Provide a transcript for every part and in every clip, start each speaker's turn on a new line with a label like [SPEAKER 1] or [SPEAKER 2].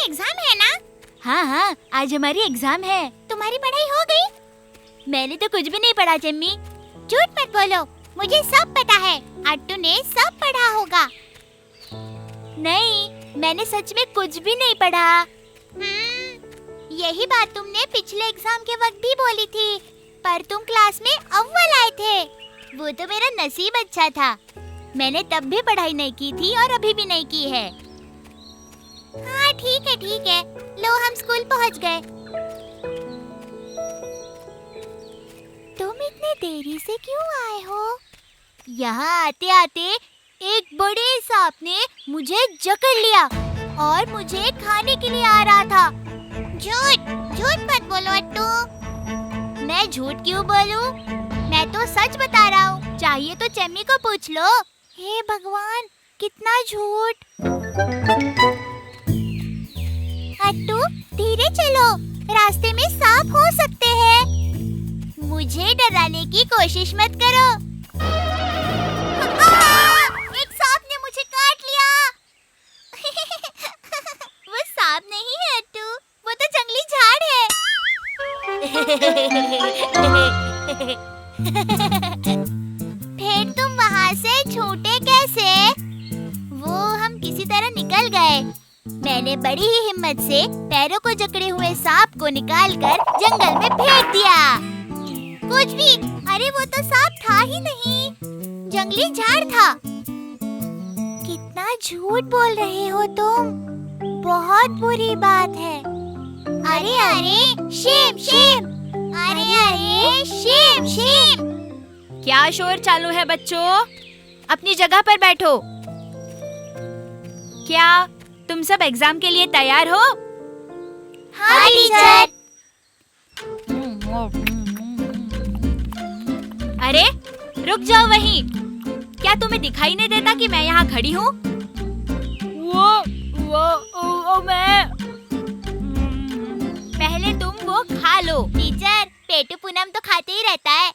[SPEAKER 1] Exam है ना?
[SPEAKER 2] हाँ हाँ, आज हमारी एग्जाम है।
[SPEAKER 1] तुम्हारी पढ़ाई हो गई?
[SPEAKER 2] मैंने तो कुछ भी नहीं पढ़ा जम्मी।
[SPEAKER 1] झूठ मत बोलो, मुझे सब पता है। अट्टू ने सब पढ़ा होगा।
[SPEAKER 2] नहीं, मैंने सच में कुछ भी नहीं पढ़ा।
[SPEAKER 1] यही बात तुमने पिछले एग्जाम के वक्त भी बोली थी, पर तुम क्लास में अव्वल आए थे। वो तो मेरा नसीब अच्छा था।
[SPEAKER 2] मैंने तब भी पढ़ाई नहीं की थी और अभी भी नहीं की है।
[SPEAKER 1] हाँ ठीक है। लो हम स्कूल पहुँच गए। तुम इतने देरी से क्यों आए हो?
[SPEAKER 2] यहाँ आते आते एक बड़े सांप ने मुझे जकड़ लिया और मुझे खाने के लिए आ रहा था।
[SPEAKER 1] झूठ मत बोलो अट्टू।
[SPEAKER 2] मैं झूठ क्यों बोलूं? मैं तो सच बता रहा हूँ। चाहिए तो चम्मी को पूछ लो।
[SPEAKER 1] हे भगवान, कितना झूठ। अट्टू धीरे चलो, रास्ते में सांप हो सकते हैं।
[SPEAKER 2] मुझे डराने की कोशिश मत करो।
[SPEAKER 1] एक सांप ने मुझे काट लिया।
[SPEAKER 2] वो सांप नहीं है अट्टू, वो तो जंगली झाड़ है।
[SPEAKER 1] फिर तुम वहाँ से छूटे कैसे?
[SPEAKER 2] वो हम किसी तरह निकल गए। मैंने बड़ी ही हिम्मत से पैरों को जकड़े हुए सांप को निकालकर जंगल में फेंक दिया।
[SPEAKER 1] कुछ भी? अरे वो तो सांप था ही नहीं, जंगली झाड़ था। कितना झूठ बोल रहे हो तुम। बहुत बुरी बात है। अरे शेम। अरे शेम।
[SPEAKER 2] क्या शोर चालू है बच्चों? अपनी जगह पर बैठो। क्या तुम सब एग्जाम के लिए तैयार हो?
[SPEAKER 1] हाँ टीचर।
[SPEAKER 2] अरे रुक जाओ वहीं। क्या तुम्हें दिखाई नहीं देता कि मैं यहाँ खड़ी हूँ? वो मैं। पहले तुम वो खा लो।
[SPEAKER 1] टीचर, पेटू पूनम तो खाते ही रहता है।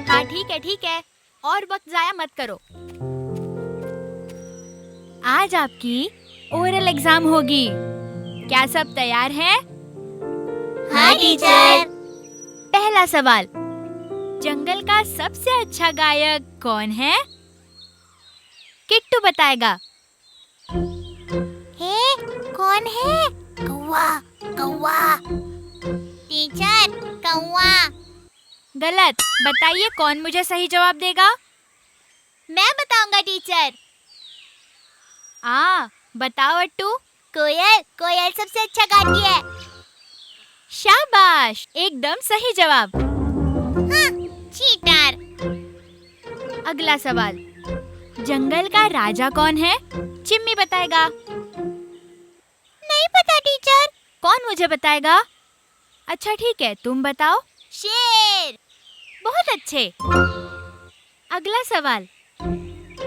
[SPEAKER 2] हाँ ठीक है, और वक्त जाया मत करो। आज आपकी ओरल एग्जाम होगी। क्या सब तैयार हैं?
[SPEAKER 1] हाँ टीचर।
[SPEAKER 2] पहला सवाल, जंगल का सबसे अच्छा गायक कौन है? किट्टू बताएगा।
[SPEAKER 1] कौन है? कौवा। टीचर, कौवा।
[SPEAKER 2] गलत। बताइए कौन मुझे सही जवाब देगा?
[SPEAKER 1] मैं बताऊंगा टीचर।
[SPEAKER 2] बताओ अट्टू।
[SPEAKER 1] कोयल सबसे अच्छा गाती है।
[SPEAKER 2] शाबाश, एकदम सही जवाब।
[SPEAKER 1] हाँ, चीटर।
[SPEAKER 2] अगला सवाल, जंगल का राजा कौन है? चिम्मी बताएगा।
[SPEAKER 1] नहीं पता टीचर।
[SPEAKER 2] कौन मुझे बताएगा? अच्छा ठीक है, तुम बताओ।
[SPEAKER 1] शेर।
[SPEAKER 2] बहुत अच्छे। अगला सवाल,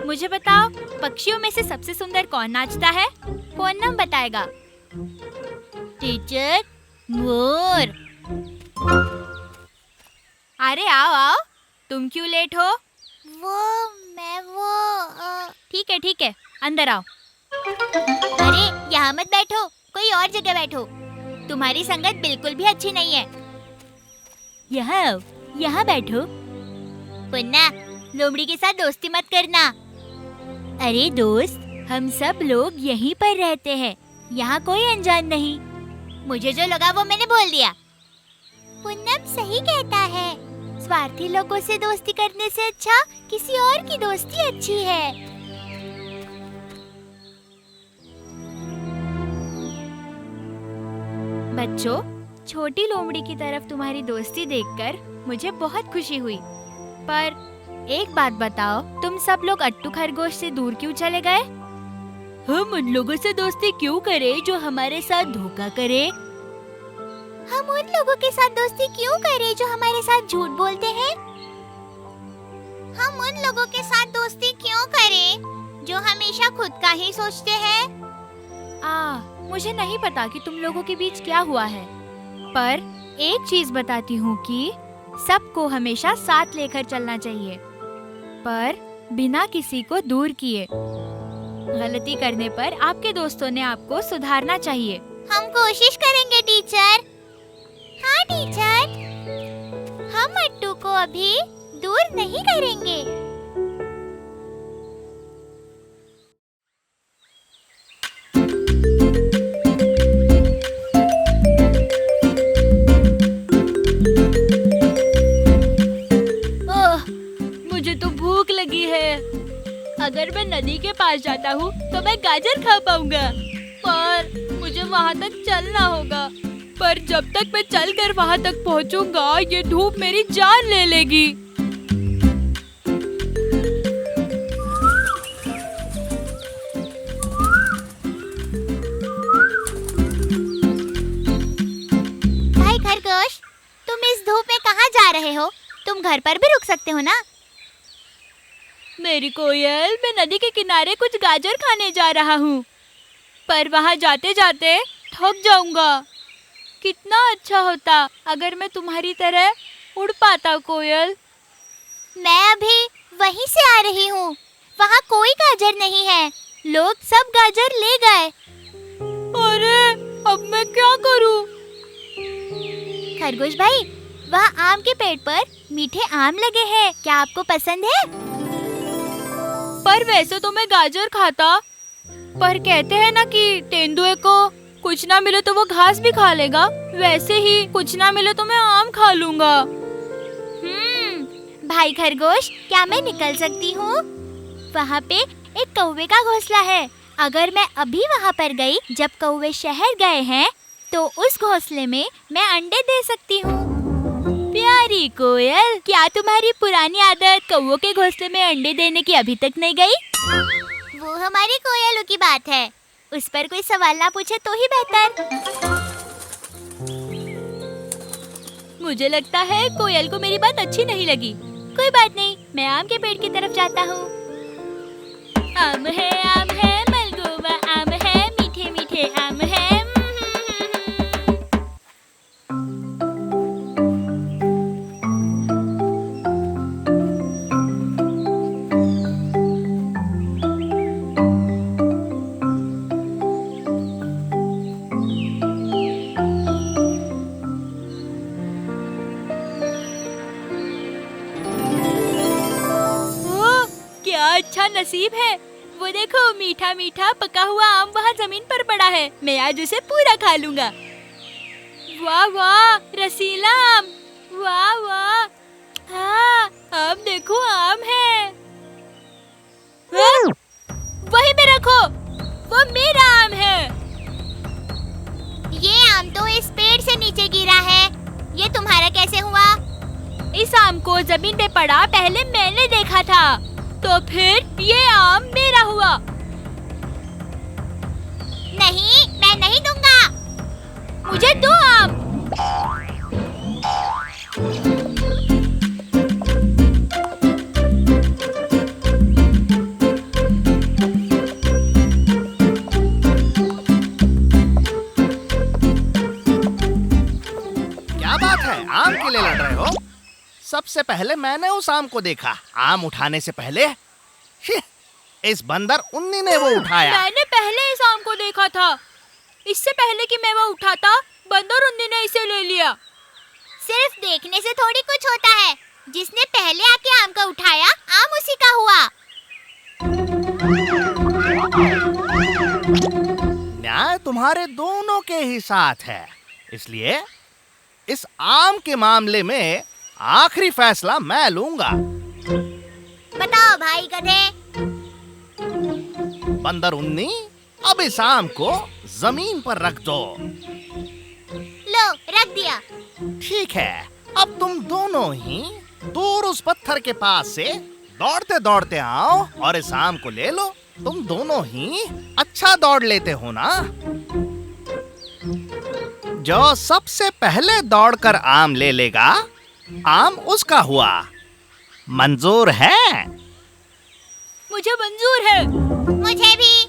[SPEAKER 2] मुझे बताओ पक्षियों में से सबसे सुंदर कौन नाचता है? पूनम बताएगा। टीचर, मोर। अरे आओ, तुम क्यों लेट हो? ठीक है, अंदर आओ।
[SPEAKER 1] अरे यहाँ मत बैठो, कोई और जगह बैठो। तुम्हारी संगत बिल्कुल भी अच्छी नहीं है।
[SPEAKER 2] यहाँ बैठो।
[SPEAKER 1] पुन्ना, लोमड़ी के साथ दोस्ती मत करना।
[SPEAKER 2] अरे दोस्त, हम सब लोग यहीं पर रहते हैं, यहाँ कोई अनजान नहीं।
[SPEAKER 1] मुझे जो लगा वो मैंने बोल दिया। पुन्नम सही कहता है, स्वार्थी लोगों से दोस्ती करने से अच्छा किसी और की दोस्ती अच्छी है।
[SPEAKER 2] बच्चों, छोटी लोमड़ी की तरफ तुम्हारी दोस्ती देखकर मुझे बहुत खुशी हुई। पर एक बात बताओ, तुम सब लोग अट्टू खरगोश से दूर क्यों चले गए? हम उन लोगों से दोस्ती क्यों करें जो हमारे साथ धोखा करे?
[SPEAKER 1] हम उन लोगों के साथ दोस्ती क्यों करें जो हमारे साथ झूठ बोलते हैं? हम उन लोगों के साथ दोस्ती क्यों करें जो हमेशा खुद का ही सोचते हैं?
[SPEAKER 2] मुझे नहीं पता कि तुम लोगों के बीच क्या हुआ है, पर एक चीज बताती हूँ कि सबको हमेशा साथ लेकर चलना चाहिए, पर बिना किसी को दूर किए। गलती करने पर आपके दोस्तों ने आपको सुधारना चाहिए।
[SPEAKER 1] हम कोशिश करेंगे टीचर। हाँ टीचर, हम अट्टू को अभी दूर नहीं करेंगे।
[SPEAKER 2] ओह, मुझे तो भूख लगी है। अगर मैं नदी के पास जाता हूँ तो मैं गाजर खा पाऊंगा, पर मुझे वहाँ तक चलना होगा। पर जब तक मैं चलकर वहाँ तक पहुँचूंगा, ये धूप मेरी जान ले लेगी।
[SPEAKER 1] भाई खरगोश, तुम इस धूप में कहाँ जा रहे हो? तुम घर पर भी रुक सकते हो ना।
[SPEAKER 2] मेरी कोयल, मैं नदी के किनारे कुछ गाजर खाने जा रहा हूँ, पर वहाँ जाते जाते थक जाऊंगा। कितना अच्छा होता अगर मैं तुम्हारी तरह उड़ पाता कोयल।
[SPEAKER 1] मैं अभी वहीं से आ रही हूँ। वहाँ कोई गाजर नहीं है, लोग सब गाजर ले गए।
[SPEAKER 2] अरे, अब मैं क्या करूँ?
[SPEAKER 1] खरगोश भाई, वहाँ आम के पेड़ पर मीठे आम लगे हैं, क्या आपको पसंद है?
[SPEAKER 2] पर वैसे तो मैं गाजर खाता, पर कहते हैं ना कि तेंदुए को कुछ ना मिले तो वो घास भी खा लेगा, वैसे ही कुछ ना मिले तो मैं आम खा लूंगा।
[SPEAKER 1] भाई खरगोश, क्या मैं निकल सकती हूँ? वहाँ पे एक कौवे का घोंसला है। अगर मैं अभी वहाँ पर गई जब कौवे शहर गए हैं, तो उस घोंसले में मैं अंडे दे सकती हूँ।
[SPEAKER 2] प्यारी कोयल, क्या तुम्हारी पुरानी आदत कौवों के घोंसले में अंडे देने की अभी तक नहीं गई?
[SPEAKER 1] वो हमारी कोयलों की बात है, उस पर कोई सवाल ना पूछे तो ही बेहतर।
[SPEAKER 2] मुझे लगता है कोयल को मेरी बात अच्छी नहीं लगी। कोई बात नहीं, मैं आम के पेड़ की तरफ जाता हूँ। आम है मलगोवा आम है, मीठे मीठे आम है। अच्छा नसीब है, वो देखो मीठा मीठा पका हुआ आम वहाँ जमीन पर पड़ा है। मैं आज उसे पूरा खा लूंगा। वाह वाह, रसीला आम, वाह वाह। हाँ, आम देखो, आम है। वहीं पे रखो, वो मेरा आम है।
[SPEAKER 1] ये आम तो इस पेड़ से नीचे गिरा है, ये तुम्हारा कैसे हुआ?
[SPEAKER 2] इस आम को जमीन पे पड़ा पहले मैंने देखा था, तो फिर ये आम मेरा हुआ।
[SPEAKER 1] नहीं, मैं नहीं दूंगा।
[SPEAKER 2] मुझे दो आम।
[SPEAKER 3] क्या बात है, आम के लिए लड़ रहे हो? सबसे पहले मैंने उस आम को देखा, आम उठाने से पहले इस बंदर उन्नी ने वो उठाया।
[SPEAKER 2] मैंने पहले इस आम को देखा था, इससे पहले कि मैं वो उठाता, बंदर उन्नी ने इसे ले लिया।
[SPEAKER 1] सिर्फ देखने से थोड़ी कुछ होता है, जिसने पहले आके आम को उठाया, आम उसी का हुआ।
[SPEAKER 3] न्याय तुम्हारे दोनों के ही साथ है, इसलिए इस आम के मामले में आखिरी फैसला मैं लूंगा।
[SPEAKER 1] बताओ भाई गधे।
[SPEAKER 3] बंदर उन्नी, अब इस आम को जमीन पर रख दो।
[SPEAKER 1] लो, रख दिया।
[SPEAKER 3] ठीक है, अब तुम दोनों ही दूर उस पत्थर के पास से दौड़ते दौड़ते आओ और इस आम को ले लो। तुम दोनों ही अच्छा दौड़ लेते हो ना। जो सबसे पहले दौड़कर आम ले लेगा, आम उसका हुआ। मंजूर है?
[SPEAKER 2] मुझे मंजूर है।
[SPEAKER 1] मुझे भी।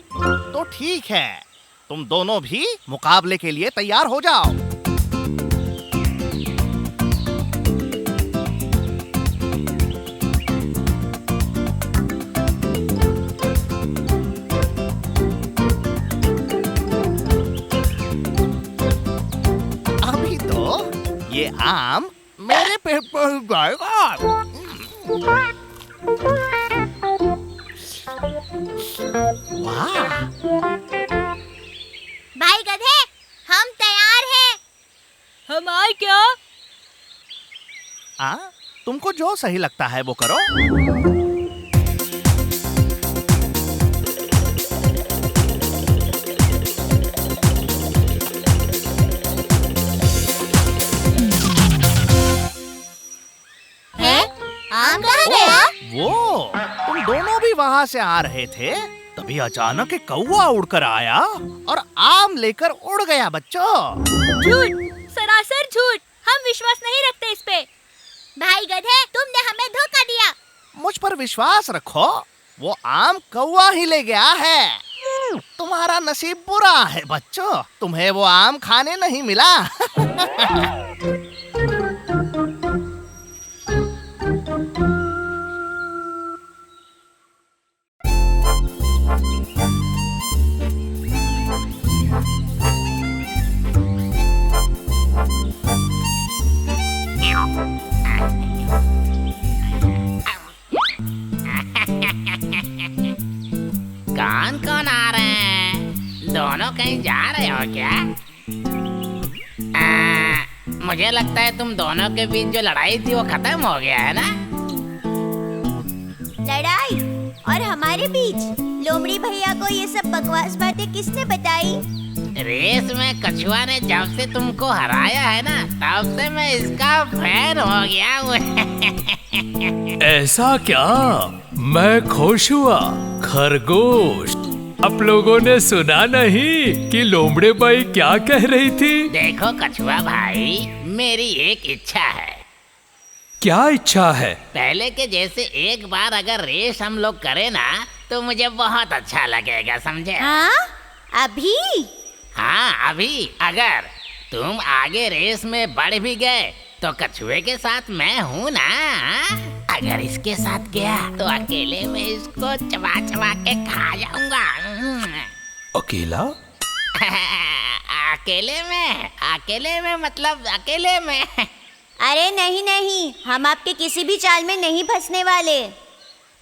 [SPEAKER 3] तो ठीक है, तुम दोनों भी मुकाबले के लिए तैयार हो जाओ। आम मेरे पेट पर ही जाएगा। वाह!
[SPEAKER 1] भाई गधे, हम तैयार हैं।
[SPEAKER 2] हम आए क्या?
[SPEAKER 3] तुमको जो सही लगता है वो करो।
[SPEAKER 1] आम कहाँ गया?
[SPEAKER 3] वो तुम दोनों भी वहाँ से आ रहे थे, तभी अचानक एक कौवा उड़कर आया और आम लेकर उड़ गया बच्चों।
[SPEAKER 2] झूठ, सरासर झूठ। हम विश्वास नहीं रखते इस पे।
[SPEAKER 1] भाई गधे, तुमने हमें धोखा दिया।
[SPEAKER 3] मुझ पर विश्वास रखो, वो आम कौवा ही ले गया है। तुम्हारा नसीब बुरा है बच्चों, तुम्हें वो आम खाने नहीं मिला।
[SPEAKER 4] कौन कौन आ रहे हैं? दोनों कहीं जा रहे हो क्या? मुझे लगता है तुम दोनों के बीच जो लड़ाई थी वो खत्म हो गया है ना?
[SPEAKER 1] लड़ाई? और हमारे बीच? लोमड़ी भैया को ये सब बकवास बातें किसने बताई?
[SPEAKER 4] रेस में कछुआ ने जब से तुमको हराया है ना, तब से मैं इसका फैन हो गया हूँ।
[SPEAKER 5] ऐसा क्या? मैं खुश हुआ। खरगोश, आप लोगों ने सुना नहीं कि लोमड़े बाई क्या कह रही थी?
[SPEAKER 4] देखो कछुआ भाई, मेरी एक इच्छा है।
[SPEAKER 5] क्या इच्छा है?
[SPEAKER 4] पहले के जैसे एक बार अगर रेस हम लोग करें ना, तो मुझे बहुत अच्छा लगेगा, समझे?
[SPEAKER 1] हाँ? अभी?
[SPEAKER 4] हाँ अभी। अगर तुम आगे रेस में बढ़ भी गए तो कछुए के साथ मैं हूँ ना। अगर इसके साथ गया तो अकेले में इसको चबा चबा के खा जाऊंगा।
[SPEAKER 5] अकेला?
[SPEAKER 4] अकेले में मतलब अकेले में।
[SPEAKER 1] अरे नहीं नहीं, हम आपके किसी भी चाल में नहीं फंसने वाले।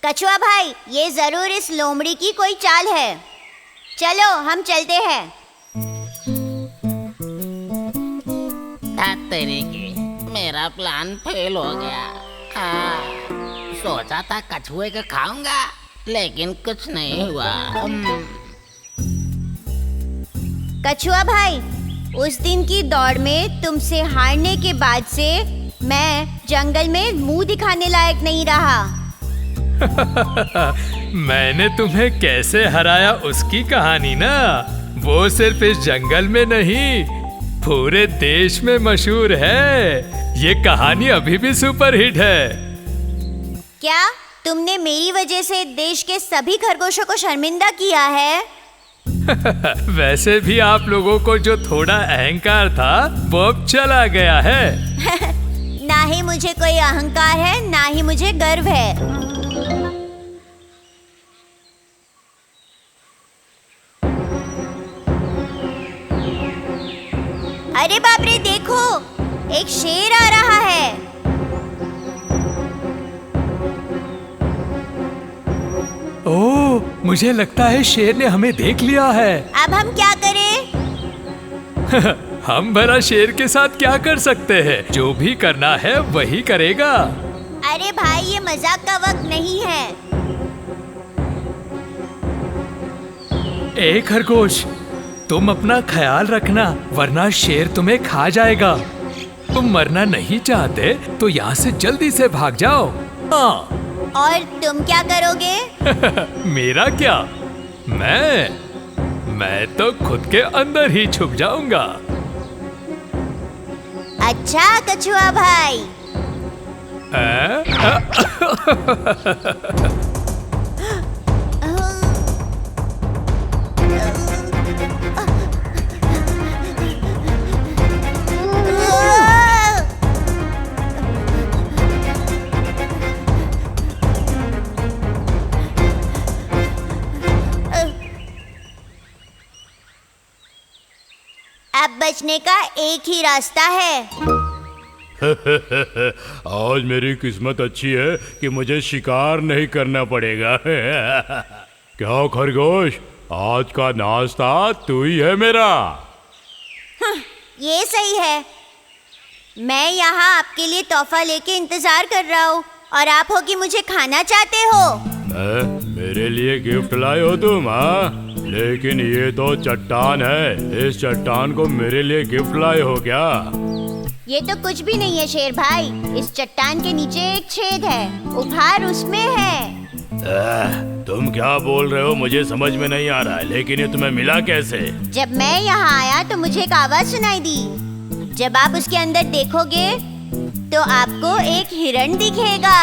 [SPEAKER 1] कछुआ भाई, ये जरूर इस लोमड़ी की कोई चाल है। चलो हम चलते हैं।
[SPEAKER 4] तेरी की मेरा प्लान फेल हो गया। सोचा था कछुए को खाऊंगा, लेकिन कुछ नहीं हुआ।
[SPEAKER 1] कछुआ भाई, उस दिन की दौड़ में तुमसे हारने के बाद से मैं जंगल में मुंह दिखाने लायक नहीं रहा।
[SPEAKER 5] मैंने तुम्हें कैसे हराया उसकी कहानी ना, वो सिर्फ इस जंगल में नहीं पूरे देश में मशहूर है। ये कहानी अभी भी सुपरहिट है।
[SPEAKER 1] क्या तुमने मेरी वजह से देश के सभी खरगोशों को शर्मिंदा किया है?
[SPEAKER 5] वैसे भी आप लोगों को जो थोड़ा अहंकार था वो अब चला गया है।
[SPEAKER 1] ना ही मुझे कोई अहंकार है, ना ही मुझे गर्व है। अरे बाप रे, देखो एक शेर आ रहा है।
[SPEAKER 5] ओह, मुझे लगता है शेर ने हमें देख लिया है।
[SPEAKER 1] अब हम क्या करें?
[SPEAKER 5] हम भला शेर के साथ क्या कर सकते हैं? जो भी करना है वही करेगा।
[SPEAKER 1] अरे भाई, ये मजाक का वक्त नहीं है।
[SPEAKER 5] ए खरगोश, तुम अपना ख्याल रखना, वरना शेर तुम्हें खा जाएगा। तुम मरना नहीं चाहते तो यहाँ से जल्दी से भाग जाओ। हाँ।
[SPEAKER 1] और तुम क्या करोगे?
[SPEAKER 5] मेरा क्या? मैं तो खुद के अंदर ही छुप जाऊंगा।
[SPEAKER 1] अच्छा कछुआ भाई। अब बचने का एक ही रास्ता है।
[SPEAKER 6] आज मेरी किस्मत अच्छी है कि मुझे शिकार नहीं करना पड़ेगा। क्या खरगोश, आज का नाश्ता तू ही है मेरा।
[SPEAKER 1] ये सही है। मैं यहाँ आपके लिए तोहफा लेके इंतजार कर रहा हूँ और आप हो कि मुझे खाना चाहते हो।
[SPEAKER 6] मेरे लिए गिफ्ट लाए हो तुम? हाँ, लेकिन ये तो चट्टान है। इस चट्टान को मेरे लिए गिफ्ट लाए हो क्या?
[SPEAKER 1] ये तो कुछ भी नहीं है शेर भाई। इस चट्टान के नीचे एक छेद है, उपहार उसमें है।
[SPEAKER 6] तुम क्या बोल रहे हो? मुझे समझ में नहीं आ रहा है। लेकिन ये तुम्हें मिला कैसे?
[SPEAKER 1] जब मैं यहाँ आया तो मुझे एक आवाज सुनाई दी। जब आप उसके अंदर देखोगे तो आपको एक हिरण दिखेगा।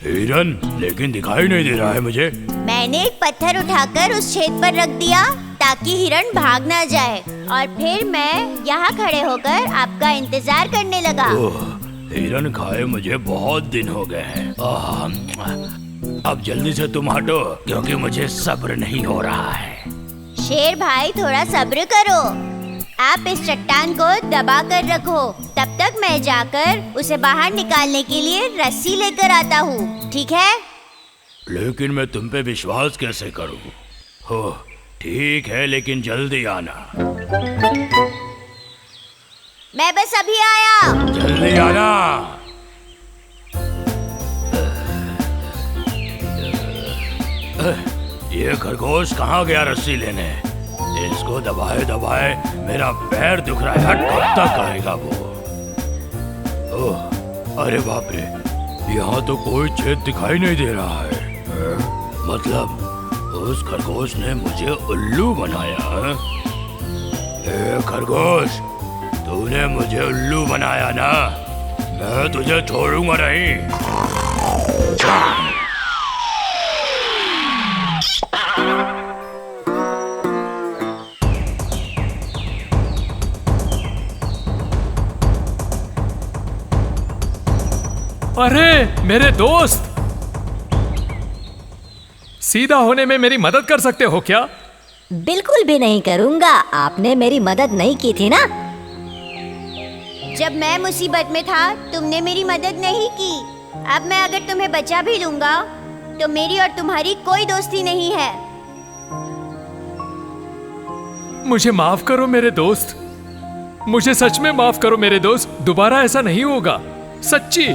[SPEAKER 6] हिरन? लेकिन दिखाई नहीं दे रहा है मुझे।
[SPEAKER 1] मैंने एक पत्थर उठाकर उस छेद पर रख दिया ताकि हिरण भाग ना जाए, और फिर मैं यहाँ खड़े होकर आपका इंतजार करने लगा।
[SPEAKER 6] ओह, हिरन खाए मुझे बहुत दिन हो गए हैं। अब जल्दी से तुम हटो, क्योंकि मुझे सब्र नहीं हो रहा है।
[SPEAKER 1] शेर भाई थोड़ा सब्र करो। आप इस चट्टान को दबा कर रखो, तब तक मैं जाकर उसे बाहर निकालने के लिए रस्सी लेकर आता हूँ, ठीक है?
[SPEAKER 6] लेकिन मैं तुम पे विश्वास कैसे करूँ? हो, ठीक है, लेकिन जल्दी आना।
[SPEAKER 1] मैं बस अभी आया।
[SPEAKER 6] जल्दी आना। ये खरगोश कहाँ गया रस्सी लेने? इसको दबाए दबाए मेरा पैर दुख रहा है। हट, कब तक आएगा वो? ओह, अरे बाप रे, यहाँ तो कोई छेद दिखाई नहीं दे रहा है। मतलब उस खरगोश ने मुझे उल्लू बनाया। ए खरगोश, तूने मुझे उल्लू बनाया ना? मैं तुझे छोड़ूंगा नहीं।
[SPEAKER 5] अरे मेरे दोस्त, सीधा होने में मेरी मदद कर सकते हो क्या?
[SPEAKER 7] बिल्कुल भी नहीं करूंगा। आपने मेरी मदद नहीं की थी ना?
[SPEAKER 1] जब मैं मुसीबत में था तुमने मेरी मदद नहीं की। अब मैं अगर तुम्हें बचा भी लूंगा तो मेरी और तुम्हारी कोई दोस्ती नहीं है।
[SPEAKER 5] मुझे माफ करो मेरे दोस्त, मुझे सच में माफ करो मेरे दोस्त। दोबारा ऐसा नहीं होगा, सच्ची।